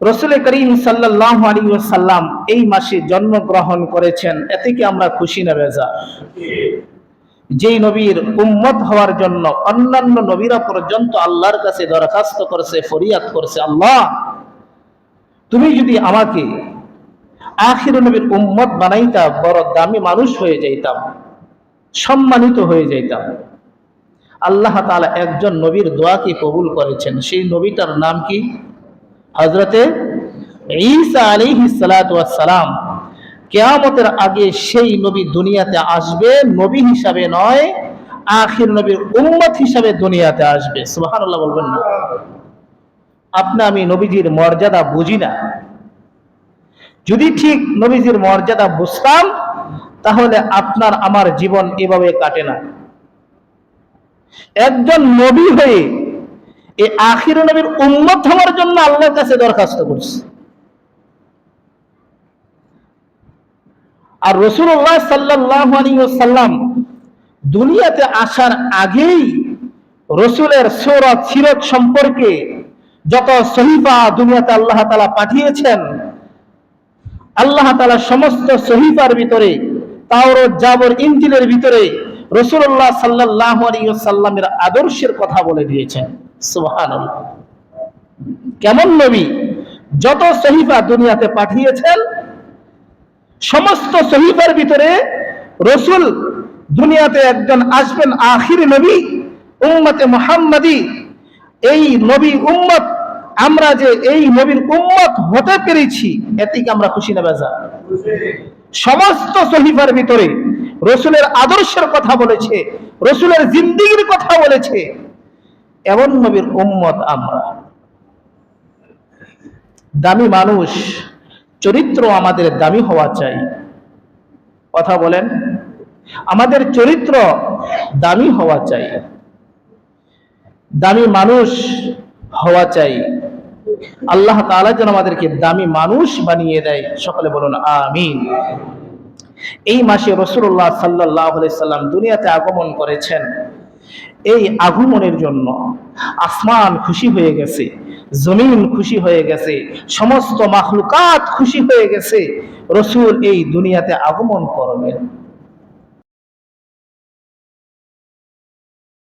রাসূল করিম সাল্লাল্লাহু আলাইহি ওয়াসাল্লাম এই মাসে জন্মগ্রহণ করেছেন, এতে কি আমরা খুশি না বেজার? যেই নবীর উম্মত হওয়ার জন্য অন্যান্য নবীরা পর্যন্ত আল্লাহর কাছে দরখাস্ত করছে, ফরিয়াদ করছে, আল্লাহ তুমি যদি আমাকে আখির নবীর উম্মত বানাইতা, বড় দামি মানুষ হয়ে যাইতাম, সম্মানিত হয়ে যাইতাম। আল্লাহ তাআলা একজন নবীর দোয়াকে কবুল করেছেন। সেই নবীটার নাম কি? হযরতে ঈসা আলাইহিস সালাতু ওয়াস সালাম। কিয়ামতের আগে সেই নবী দুনিয়াতে আসবে, নবী হিসাবে নয়, আখির নবীর উম্মত হিসাবে দুনিয়াতে আসবে। সুবহানাল্লাহ বলবেন না? আপনি আমি নবীজির মর্যাদা বুঝি না। যদি ঠিক নবীজির মর্যাদা বুঝতাম, তাহলে আপনার আমার জীবন এভাবে কাটে না। একজন নবী হয়ে এই আখির নবীর উম্মত হওয়ার জন্য আল্লাহর কাছে দরখাস্ত করছে। আর রাসূলুল্লাহ সাল্লাল্লাহু আলাইহি ওয়াসাল্লাম দুনিয়াতে আসার আগেই রাসূলের সূরত সিরত সম্পর্কে যত সহিফা দুনিয়াতে আল্লাহ তাআলা পাঠিয়েছেন, আল্লাহ তাআলা সমস্ত সহিফার ভিতরে, তাওরাত, জাবর, ইনজিলের ভিতরে রাসূলুল্লাহ সাল্লাল্লাহু আলাইহি ওয়াসাল্লামের আদর্শের কথা বলে দিয়েছেন। সুবহানাল্লাহ! কেমন নবী! যত সহিফা দুনিয়াতে পাঠিয়েছেন, সমস্ত সহিফার ভিতরে রাসূল দুনিয়াতে একজন আসবেন, আখির নবী, উম্মতে মুহাম্মাদি। এই নবী উম্মত, আমরা যে এই নবীর উম্মত হতে পেরেছি, এতে কি আমরা খুশি না বেজার? সমস্ত সহিফার ভিতরে রাসূলের আদর্শের কথা বলেছে, রাসূলের জিন্দেগির কথা বলেছে। এমন নবীর উম্মত আমরা। দামি মানুষ, চরিত্র আমাদের দামি হওয়া চাই। কথা বলেন, আমাদের চরিত্র দামি হওয়া চাই, দামি মানুষ হওয়া চাই। আল্লাহ তাআলা যেন আমাদেরকে দামি মানুষ বানিয়ে দেয়। সকলে বলুন আমিন। এই মাসে রাসূলুল্লাহ সাল্লাল্লাহু আলাইহি সাল্লাম দুনিয়াতে আগমন করেছেন। এই আগমনের জন্য আসমান খুশি হয়ে গেছে, জমিন খুশি হয়ে গেছে, সমস্ত মাখলুকাত খুশি হয়ে গেছে। রাসূল এই দুনিয়াতে আগমন করবেন।